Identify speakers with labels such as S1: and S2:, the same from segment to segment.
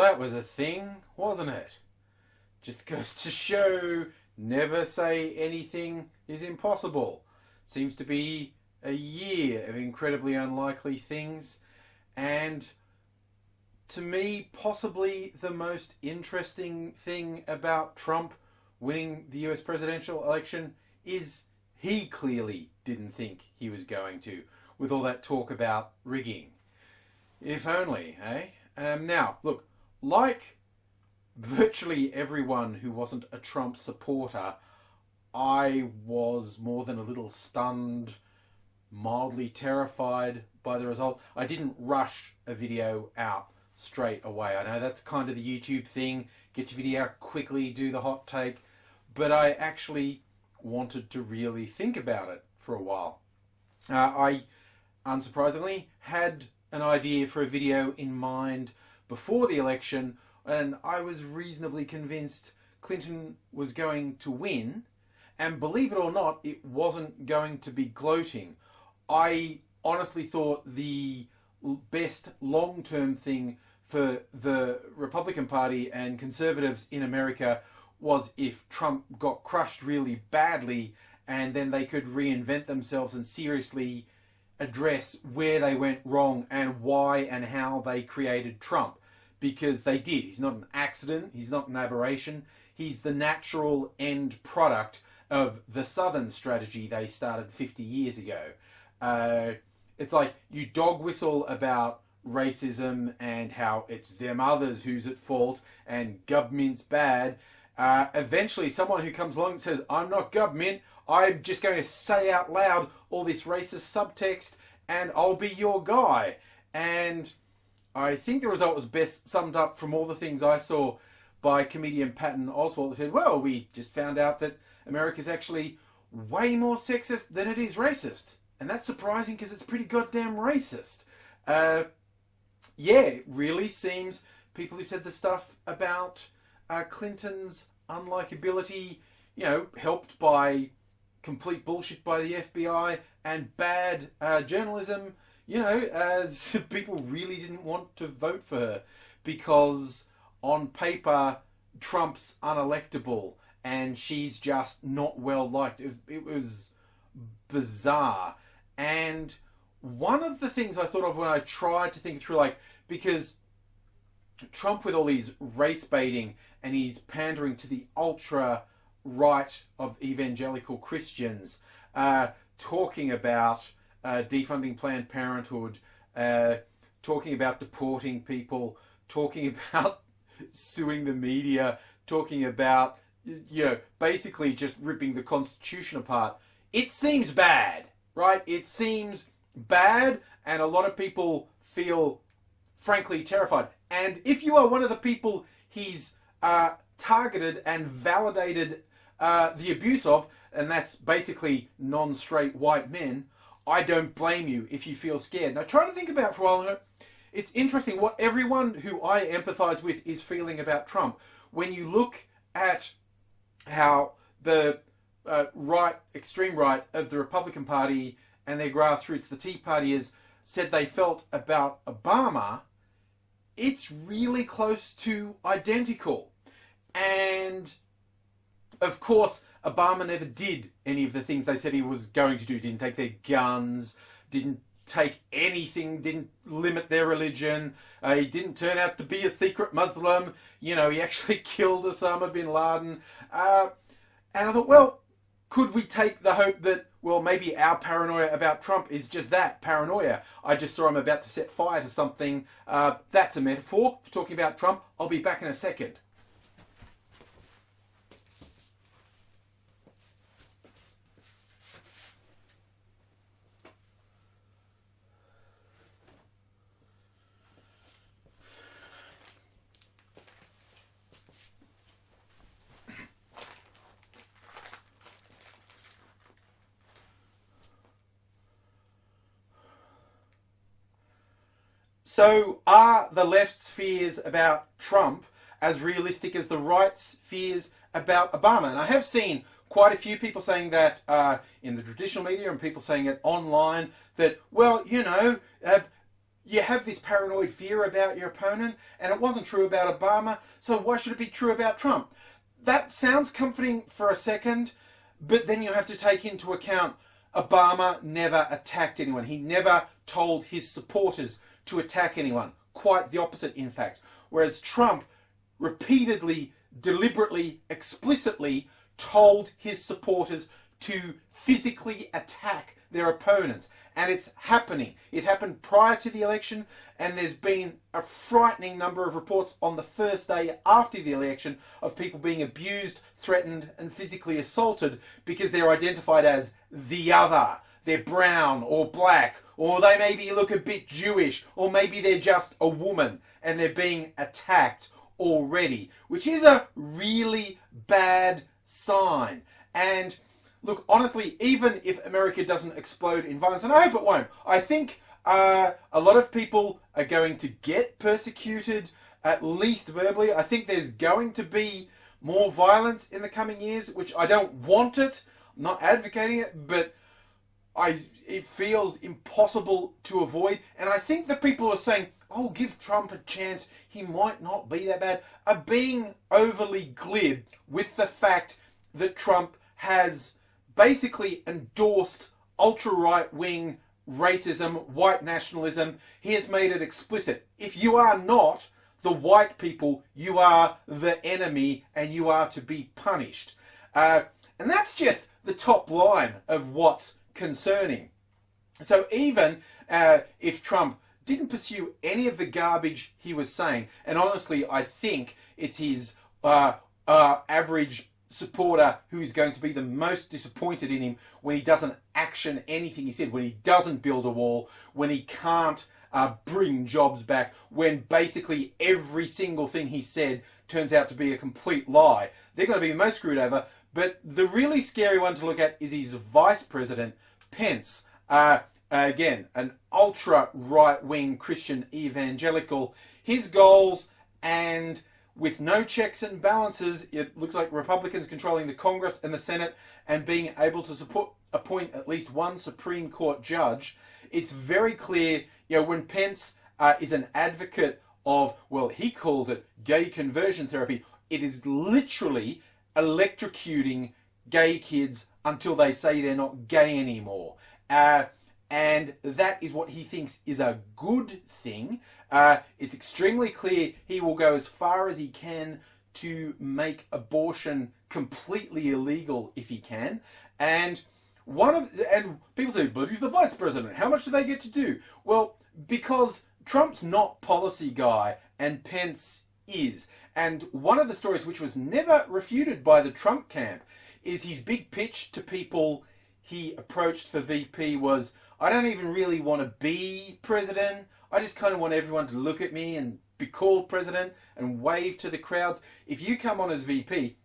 S1: that was a thing, wasn't it? Just goes to show, never say anything is impossible. Seems to be a year of incredibly unlikely things, and to me, possibly the most interesting thing about Trump winning the US presidential election is he clearly didn't think he was going to, with all that talk about rigging. If only, eh? Now, look, like virtually everyone who wasn't a Trump supporter, I was more than a little stunned, mildly terrified by the result. I didn't rush a video out straight away. I know that's kind of the YouTube thing, get your video out quickly, do the hot take, but I actually wanted to really think about it for a while. I, unsurprisingly, had an idea for a video in mind before the election, and I was reasonably convinced Clinton was going to win, and believe it or not, it wasn't going to be gloating. I honestly thought the best long-term thing for the Republican Party and conservatives in America was if Trump got crushed really badly, and then they could reinvent themselves and seriously address where they went wrong and why and how they created Trump. Because they did. He's not an accident. He's not an aberration. He's the natural end product of the Southern strategy they started 50 years ago. It's like you dog whistle about racism and how it's them others who's at fault and government's bad. Eventually someone who comes along and says, I'm not government, I'm just going to say out loud all this racist subtext and I'll be your guy. And I think the result was best summed up from all the things I saw by comedian Patton Oswalt, who said, well, we just found out that America's actually way more sexist than it is racist. And that's surprising because it's pretty goddamn racist. Yeah, it really seems people who said the stuff about Clinton's unlikability, you know, helped by complete bullshit by the FBI and bad journalism, you know, as people really didn't want to vote for her because on paper Trump's unelectable and she's just not well liked. It was bizarre. And one of the things I thought of when I tried to think through, like, because Trump with all these race baiting and he's pandering to the ultra right of evangelical Christians, talking about defunding Planned Parenthood, talking about deporting people, talking about suing the media, talking about, you know, basically just ripping the Constitution apart. It seems bad, right? It seems bad, and a lot of people feel frankly terrified. And if you are one of the people he's targeted and validated the abuse of, and that's basically non-straight white men, I don't blame you if you feel scared. Now try to think about it for a while. It's interesting what everyone who I empathize with is feeling about Trump. When you look at how the right, extreme right of the Republican Party and their grassroots, the Tea Partyers, said they felt about Obama, it's really close to identical. And of course, Obama never did any of the things they said he was going to do. Didn't take their guns, didn't take anything, didn't limit their religion. He didn't turn out to be a secret Muslim. You know, he actually killed Osama bin Laden. And I thought, well, could we take the hope that, well, maybe our paranoia about Trump is just that, paranoia. I just saw him about to set fire to something. That's a metaphor for talking about Trump. I'll be back in a second. So are the left's fears about Trump as realistic as the right's fears about Obama? And I have seen quite a few people saying that in the traditional media and people saying it online that, well, you have this paranoid fear about your opponent, and it wasn't true about Obama, so why should it be true about Trump? That sounds comforting for a second, but then you have to take into account Obama never attacked anyone. He never told his supporters to attack anyone. Quite the opposite, in fact. Whereas Trump repeatedly, deliberately, explicitly told his supporters to physically attack their opponents. And it's happening. It happened prior to the election, and there's been a frightening number of reports on the first day after the election of people being abused, threatened, and physically assaulted because they're identified as the other. They're brown or black, or they maybe look a bit Jewish, or maybe they're just a woman, and they're being attacked already, which is a really bad sign. And look, honestly, even if America doesn't explode in violence, and I hope it won't, I think a lot of people are going to get persecuted, at least verbally. I think there's going to be more violence in the coming years, which I don't want it. I'm not advocating it, but it feels impossible to avoid. And I think the people who are saying, oh, give Trump a chance, he might not be that bad, are being overly glib with the fact that Trump has basically endorsed ultra-right-wing racism, white nationalism. He has made it explicit. If you are not the white people, you are the enemy, and you are to be punished. And that's just the top line of what's concerning. So even if Trump didn't pursue any of the garbage he was saying, and honestly, I think it's his average supporter who is going to be the most disappointed in him when he doesn't action anything he said, when he doesn't build a wall, when he can't bring jobs back, when basically every single thing he said turns out to be a complete lie. They're going to be the most screwed over. But the really scary one to look at is his vice president, Pence. Again, an ultra right-wing Christian evangelical. His goals, and with no checks and balances, it looks like Republicans controlling the Congress and the Senate and being able to appoint at least one Supreme Court judge. It's very clear, when Pence is an advocate of, well, he calls it gay conversion therapy, it is literally electrocuting gay kids until they say they're not gay anymore. And that is what he thinks is a good thing. It's extremely clear he will go as far as he can to make abortion completely illegal if he can. And people say, but he's the vice president. How much do they get to do? Well, because Trump's not policy guy and Pence is. And one of the stories which was never refuted by the Trump camp is his big pitch to people he approached for VP was, I don't even really want to be president. I just kind of want everyone to look at me and be called president and wave to the crowds. If you come on as VP,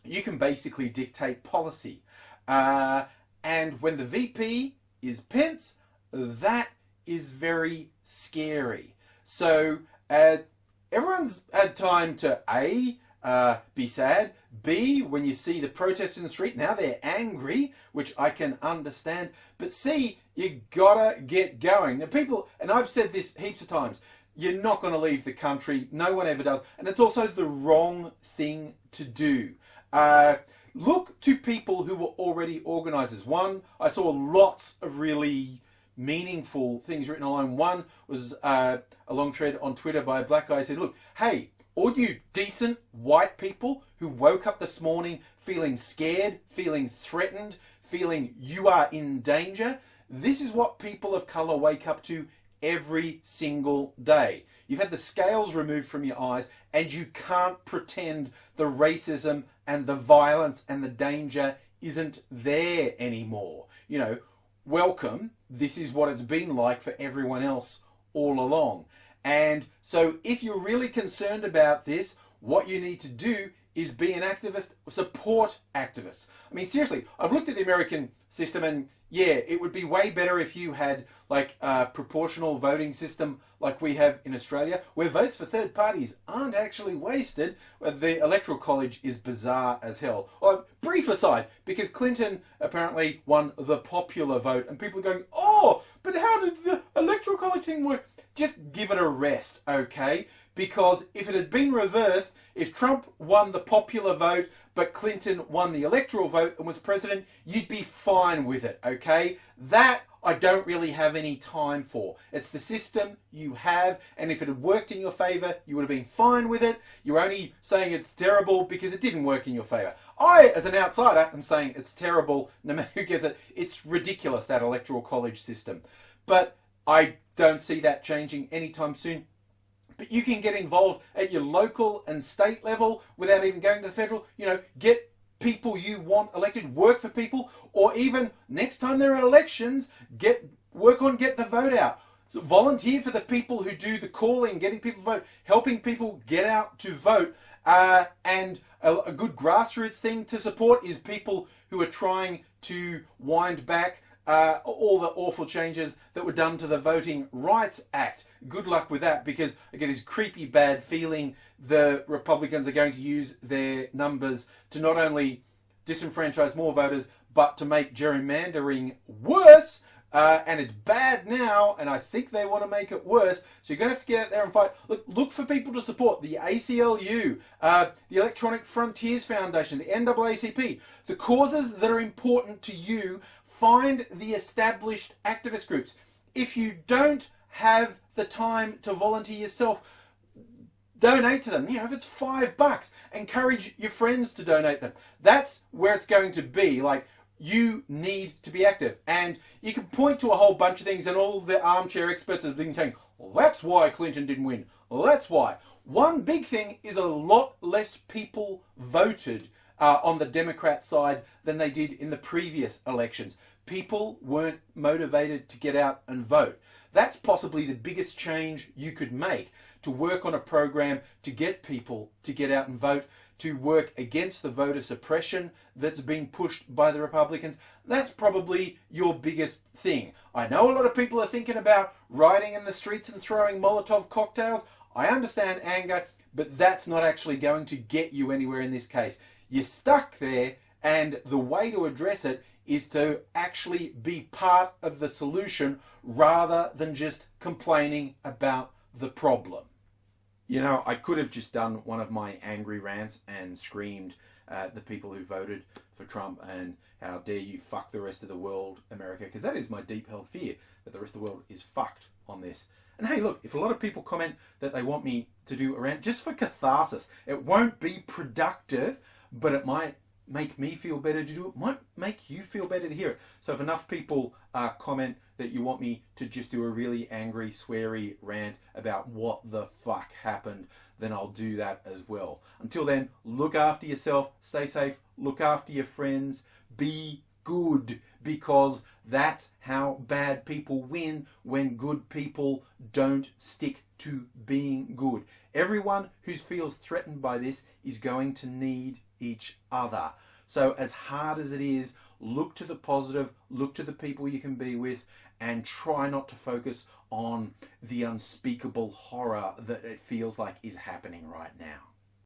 S1: you can basically dictate policy. And when the VP is Pence, that is very scary. So everyone's had time to A, be sad, B, when you see the protests in the street, now they're angry, which I can understand, but C, you gotta get going. Now people, and I've said this heaps of times, you're not going to leave the country, no one ever does, and it's also the wrong thing to do. Look to people who were already organisers. One, I saw lots of really meaningful things written online. One was a long thread on Twitter by a black guy who said, look, hey, all you decent white people who woke up this morning feeling scared, feeling threatened, feeling you are in danger, this is what people of colour wake up to every single day. You've had the scales removed from your eyes and you can't pretend the racism and the violence and the danger isn't there anymore. Welcome. This is what it's been like for everyone else all along. And so if you're really concerned about this, what you need to do is be an activist, support activists. I mean, seriously, I've looked at the American system and yeah, it would be way better if you had like a proportional voting system like we have in Australia, where votes for third parties aren't actually wasted. The Electoral College is bizarre as hell. Brief aside, because Clinton apparently won the popular vote and people are going, oh, but how did the Electoral College thing work? just give it a rest, okay? Because if it had been reversed, if Trump won the popular vote but Clinton won the electoral vote and was president, you'd be fine with it, okay? That I don't really have any time for. It's the system you have, and if it had worked in your favour, you would have been fine with it. You're only saying it's terrible because it didn't work in your favour. I, as an outsider, am saying it's terrible no matter who gets it. It's ridiculous, that electoral college system. But I don't see that changing anytime soon. But you can get involved at your local and state level without even going to the federal. You know, get people you want elected, work for people, or even next time there are elections, work on get the vote out. So volunteer for the people who do the calling, getting people to vote, helping people get out to vote. And a good grassroots thing to support is people who are trying to wind back all the awful changes that were done to the Voting Rights Act. Good luck with that, because I get this creepy bad feeling the Republicans are going to use their numbers to not only disenfranchise more voters, but to make gerrymandering worse. And it's bad now, and I think they want to make it worse. So you're going to have to get out there and fight. Look for people to support the ACLU, the Electronic Frontiers Foundation, the NAACP, the causes that are important to you. Find the established activist groups. If you don't have the time to volunteer yourself, donate to them. You know, if it's $5, encourage your friends to donate them. That's where it's going to be. Like, you need to be active. And you can point to a whole bunch of things, and all the armchair experts have been saying, well, that's why Clinton didn't win. Well, that's why. One big thing is a lot less people voted on the Democrat side than they did in the previous elections. People weren't motivated to get out and vote. That's possibly the biggest change you could make, to work on a program to get people to get out and vote, to work against the voter suppression that's being pushed by the Republicans. That's probably your biggest thing. I know a lot of people are thinking about rioting in the streets and throwing Molotov cocktails. I understand anger, but that's not actually going to get you anywhere in this case. You're stuck there, and the way to address it is to actually be part of the solution rather than just complaining about the problem. You know, I could have just done one of my angry rants and screamed at the people who voted for Trump and how dare you fuck the rest of the world, America, because that is my deep held fear, that the rest of the world is fucked on this. And hey, look, if a lot of people comment that they want me to do a rant just for catharsis, it won't be productive, but it might make me feel better to do it, might make you feel better to hear it. So if enough people comment that you want me to just do a really angry, sweary rant about what the fuck happened, then I'll do that as well. Until then, look after yourself, stay safe, look after your friends, be good, because that's how bad people win, when good people don't stick to being good. Everyone who feels threatened by this is going to need each other. So as hard as it is, look to the positive, look to the people you can be with, and try not to focus on the unspeakable horror that it feels like is happening right now.